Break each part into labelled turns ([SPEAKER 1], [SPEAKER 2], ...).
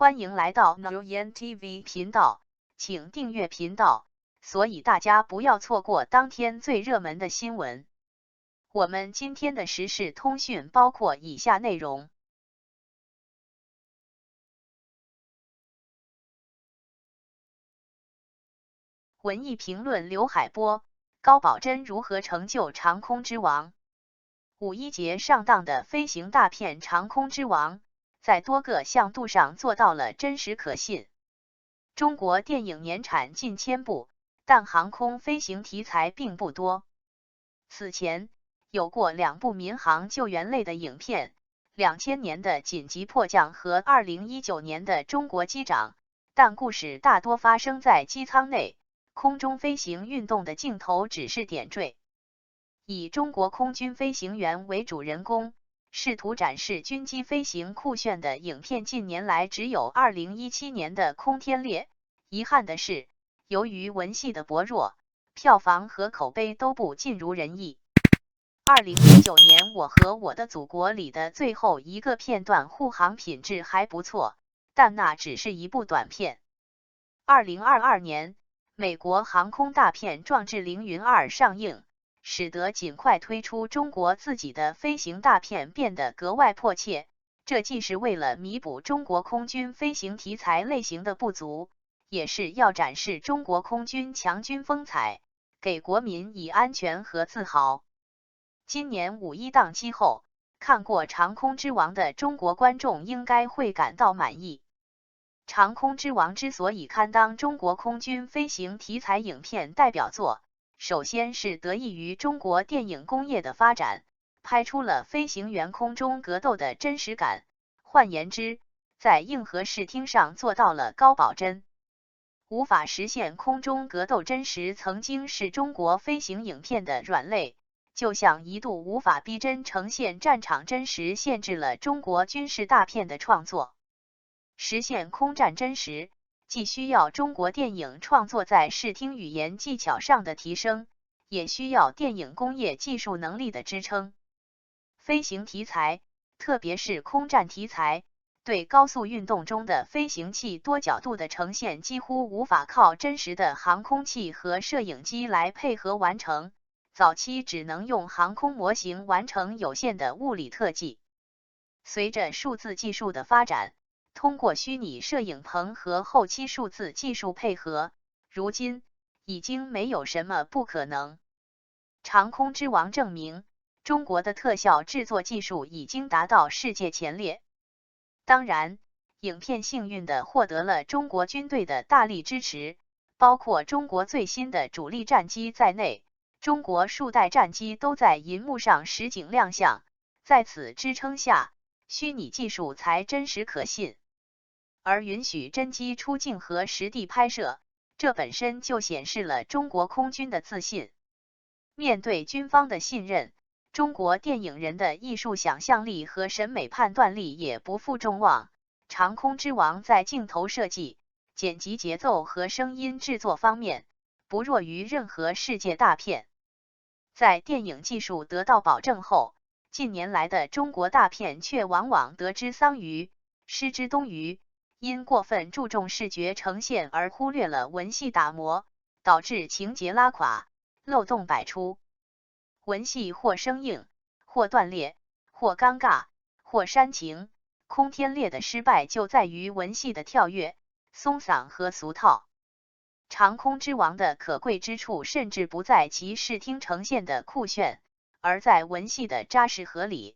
[SPEAKER 1] 欢迎来到 Nguyen TV 频道，请订阅频道，所以大家不要错过当天最热门的新闻。我们今天的时事通讯包括以下内容：文艺评论刘海波，高保真如何成就长空之王？5一节上档的飞行大片《长空之王》在多个向度上做到了真实可信。中国电影年产近1000部，但航空飞行题材并不多。此前有过2部民航救援类的影片，2000年的《紧急迫降》和2019年的《中国机长》，但故事大多发生在机舱内，空中飞行运动的镜头只是点缀。以中国空军飞行员为主人公，试图展示军机飞行酷炫的影片近年来只有2017年的《空天猎》。遗憾的是，由于文戏的薄弱，票房和口碑都不尽如人意。2019年《我和我的祖国》里的最后一个片段护航品质还不错，但那只是一部短片。2022年，美国航空大片《壮志凌云2》上映，使得尽快推出中国自己的飞行大片变得格外迫切。这既是为了弥补中国空军飞行题材类型的不足，也是要展示中国空军强军风采，给国民以安全和自豪。今年5一档期后，看过《长空之王》的中国观众应该会感到满意。《长空之王》之所以堪当中国空军飞行题材影片代表作，首先是得益于中国电影工业的发展，拍出了飞行员空中格斗的真实感。换言之，在硬核视听上做到了高保真。无法实现空中格斗真实曾经是中国飞行影片的软肋，就像一度无法逼真呈现战场真实限制了中国军事大片的创作。实现空战真实，既需要中国电影创作在视听语言技巧上的提升，也需要电影工业技术能力的支撑。飞行题材，特别是空战题材，对高速运动中的飞行器多角度的呈现几乎无法靠真实的航空器和摄影机来配合完成，早期只能用航空模型完成有限的物理特技。随着数字技术的发展，通过虚拟摄影棚和后期数字技术配合，如今已经没有什么不可能。长空之王证明，中国的特效制作技术已经达到世界前列。当然，影片幸运地获得了中国军队的大力支持，包括中国最新的主力战机在内，中国数代战机都在银幕上实景亮相。在此支撑下，虚拟技术才真实可信。而允许真机出境和实地拍摄，这本身就显示了中国空军的自信。面对军方的信任，中国电影人的艺术想象力和审美判断力也不负众望。长空之王在镜头设计、剪辑节奏和声音制作方面，不弱于任何世界大片。在电影技术得到保证后，近年来的中国大片却往往得之桑榆，失之东隅，因过分注重视觉呈现而忽略了文戏打磨，导致情节拉垮，漏洞百出。文戏或生硬，或断裂，或尴尬，或煽情。空天猎的失败就在于文戏的跳跃、松散和俗套。长空之王的可贵之处甚至不在其视听呈现的酷炫，而在文戏的扎实合理。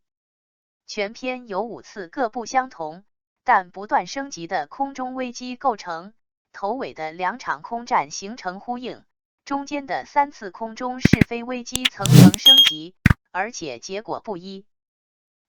[SPEAKER 1] 全片有5次各不相同，但不断升级的空中危机构成，头尾的2场空战形成呼应，中间的3次空中是非危机层层升级，而且结果不一。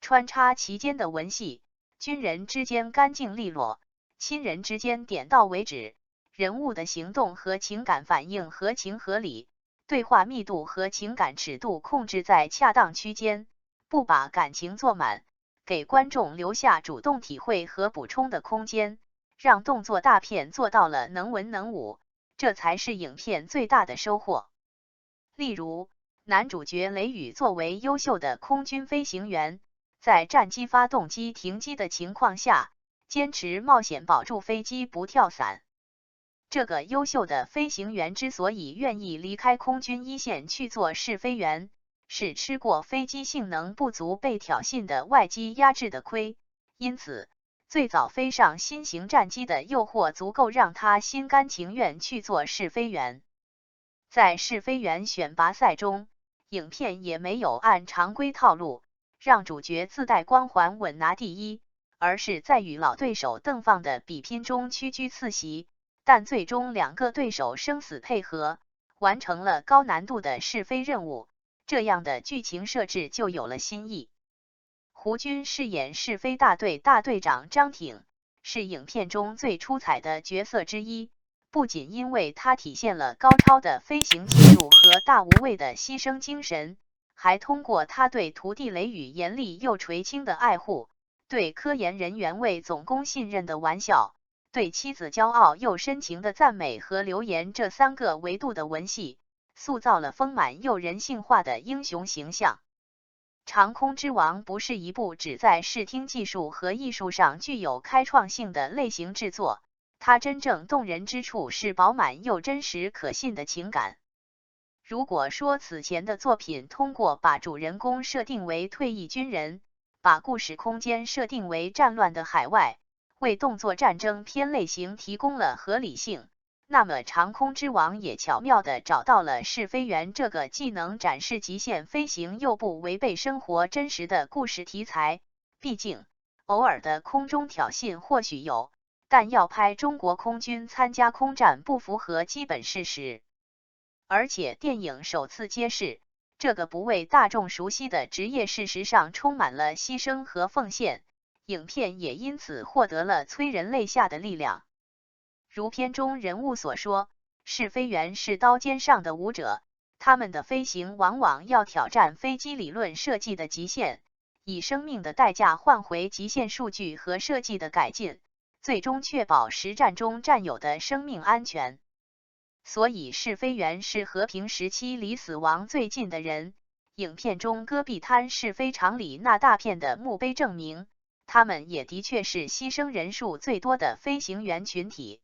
[SPEAKER 1] 穿插其间的文戏，军人之间干净利落，亲人之间点到为止，人物的行动和情感反应合情合理，对话密度和情感尺度控制在恰当区间，不把感情做满，给观众留下主动体会和补充的空间，让动作大片做到了能文能武，这才是影片最大的收获。例如，男主角雷雨作为优秀的空军飞行员，在战机发动机停机的情况下，坚持冒险保住飞机不跳伞。这个优秀的飞行员之所以愿意离开空军一线去做试飞员，是吃过飞机性能不足被挑衅的外机压制的亏，因此最早飞上新型战机的诱惑足够让他心甘情愿去做试飞员。在试飞员选拔赛中，影片也没有按常规套路让主角自带光环稳拿第一，而是在与老对手邓放的比拼中屈居次席，但最终两个对手生死配合，完成了高难度的试飞任务，这样的剧情设置就有了新意。胡军饰演试飞大队大队长张挺，是影片中最出彩的角色之一，不仅因为他体现了高超的飞行技术和大无畏的牺牲精神，还通过他对徒弟雷雨严厉又垂青的爱护，对科研人员魏总工信任的玩笑，对妻子骄傲又深情的赞美和留言这3个维度的文戏，塑造了丰满又人性化的英雄形象。长空之王不是一部只在视听技术和艺术上具有开创性的类型制作，它真正动人之处是饱满又真实可信的情感。如果说此前的作品通过把主人公设定为退役军人，把故事空间设定为战乱的海外，为动作战争片类型提供了合理性，那么长空之王也巧妙地找到了试飞员这个既能展示极限飞行又不违背生活真实的故事题材。毕竟偶尔的空中挑衅或许有，但要拍中国空军参加空战不符合基本事实。而且电影首次揭示，这个不为大众熟悉的职业事实上充满了牺牲和奉献，影片也因此获得了催人泪下的力量。如片中人物所说，试飞员是刀尖上的舞者，他们的飞行往往要挑战飞机理论设计的极限，以生命的代价换回极限数据和设计的改进，最终确保实战中战友的生命安全。所以试飞员是和平时期离死亡最近的人，影片中戈壁滩试飞场里那大片的墓碑证明，他们也的确是牺牲人数最多的飞行员群体。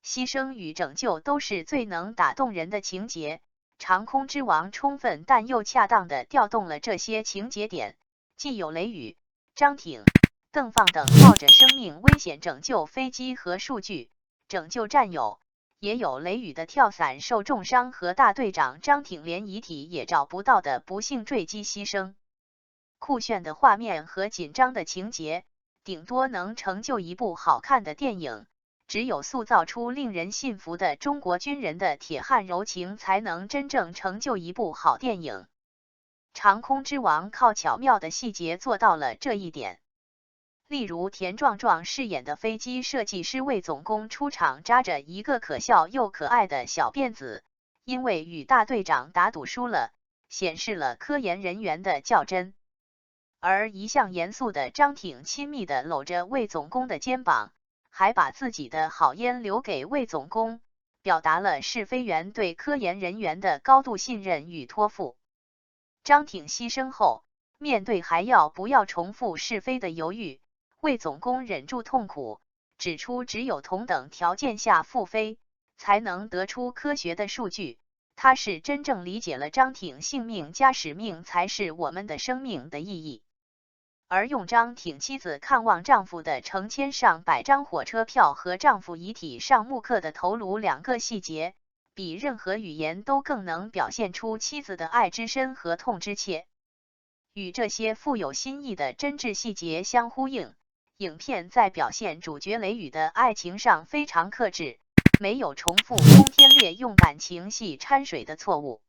[SPEAKER 1] 牺牲与拯救都是最能打动人的情节，长空之王充分但又恰当地调动了这些情节点，既有雷雨、张挺、邓放等冒着生命危险拯救飞机和数据，拯救战友，也有雷雨的跳伞受重伤和大队长张挺连遗体也找不到的不幸坠机牺牲。酷炫的画面和紧张的情节，顶多能成就一部好看的电影，只有塑造出令人信服的中国军人的铁汉柔情，才能真正成就一部好电影。长空之王靠巧妙的细节做到了这一点。例如田壮壮饰演的飞机设计师魏总工出场扎着一个可笑又可爱的小辫子，因为与大队长打赌输了，显示了科研人员的较真。而一向严肃的张挺亲密地搂着魏总工的肩膀，还把自己的好烟留给魏总工，表达了试飞员对科研人员的高度信任与托付。张挺牺牲后，面对还要不要重复试飞的犹豫，魏总工忍住痛苦，指出只有同等条件下复飞，才能得出科学的数据。他是真正理解了张挺性命加使命才是我们的生命的意义。而用张挺妻子看望丈夫的成千上百张火车票和丈夫遗体上木刻的头颅2个细节，比任何语言都更能表现出妻子的爱之深和痛之切。与这些富有新意的真挚细节相呼应，影片在表现主角雷雨的爱情上非常克制，没有重复轰天烈用感情戏掺水的错误。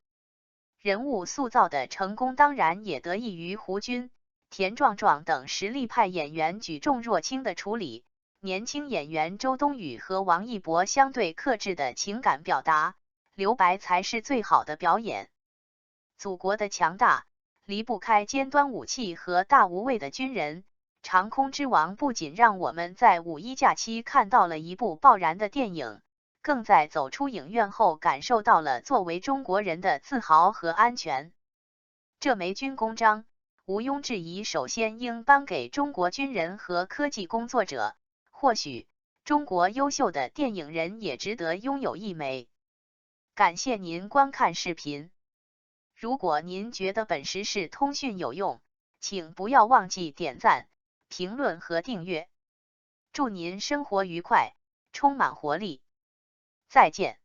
[SPEAKER 1] 人物塑造的成功当然也得益于胡军、田壮壮等实力派演员举重若轻的处理，年轻演员周冬雨和王一博相对克制的情感表达，留白才是最好的表演。祖国的强大离不开尖端武器和大无畏的军人，长空之王不仅让我们在五一假期看到了一部爆燃的电影，更在走出影院后感受到了作为中国人的自豪和安全。这枚军功章，毋庸置疑首先应颁给中国军人和科技工作者，或许中国优秀的电影人也值得拥有一枚。感谢您观看视频。如果您觉得本时事通讯有用，请不要忘记点赞、评论和订阅。祝您生活愉快，充满活力。再见。